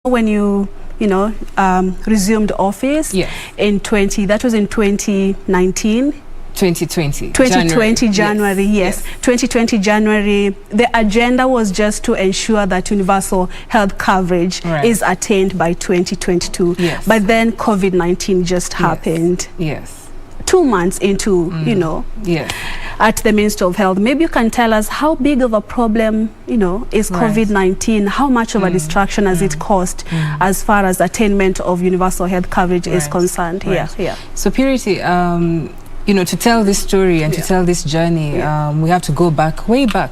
When you resumed office, yes, that was in 2019. 2020 January, yes. 2020 January, the agenda was just to ensure that universal health coverage is attained by 2022. Yes. But then COVID-19 just happened. Yes. 2 months into, at the Ministry of Health. Maybe you can tell us how big of a problem, is COVID-19? How much of a distraction has it caused as far as attainment of universal health coverage is concerned? Yeah. So Purity, to tell this story and to tell this journey, we have to go back, way back,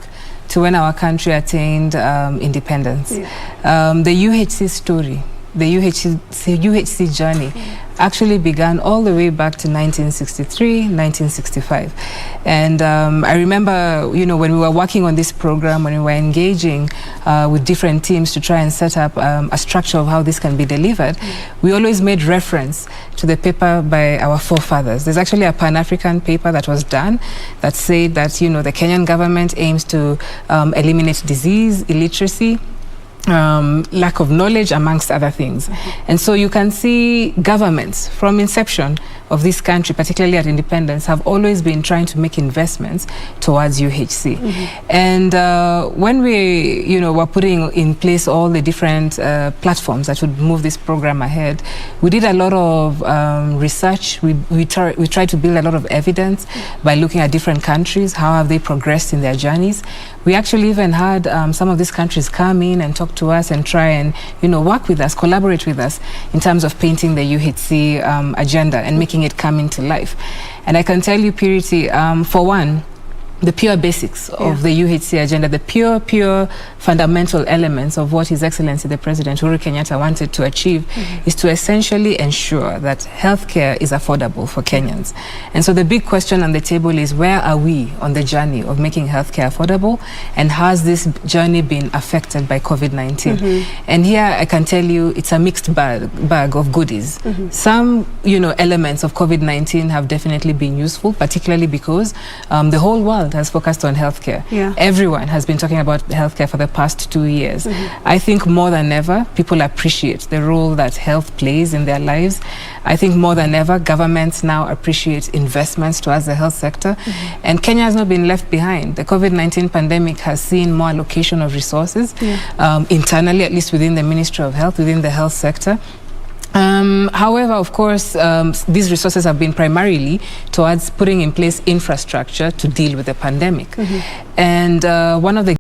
to when our country attained independence. The UHC story, the UHC journey actually began all the way back to 1963, 1965. And I remember, when we were working on this program, when we were engaging with different teams to try and set up a structure of how this can be delivered, we always made reference to the paper by our forefathers. There's actually a Pan-African paper that was done that said that, the Kenyan government aims to eliminate disease, illiteracy, lack of knowledge, amongst other things. And so you can see governments from inception of this country, particularly at independence, have always been trying to make investments towards UHC. And when we were putting in place all the different platforms that would move this program ahead, we did a lot of research. We tried to build a lot of evidence by looking at different countries, how have they progressed in their journeys. We actually even had some of these countries come in and talk to us and try and work with us, collaborate with us in terms of painting the UHC agenda and making it come into life. And I can tell you, Purity, for one, the pure basics of the UHC agenda, the pure fundamental elements of what His Excellency the President Uhuru Kenyatta wanted to achieve is to essentially ensure that healthcare is affordable for Kenyans. And so the big question on the table is, where are we on the journey of making healthcare affordable, and has this journey been affected by COVID-19? And here I can tell you it's a mixed bag of goodies. Some elements of COVID-19 have definitely been useful, particularly because the whole world has focused on healthcare. Everyone has been talking about healthcare for the past 2 years. I think more than ever, people appreciate the role that health plays in their lives. I think more than ever, governments now appreciate investments towards the health sector. And Kenya has not been left behind. The COVID-19 pandemic has seen more allocation of resources internally, at least within the Ministry of Health, within the health sector. However, of course, these resources have been primarily towards putting in place infrastructure to deal with the pandemic. And one of the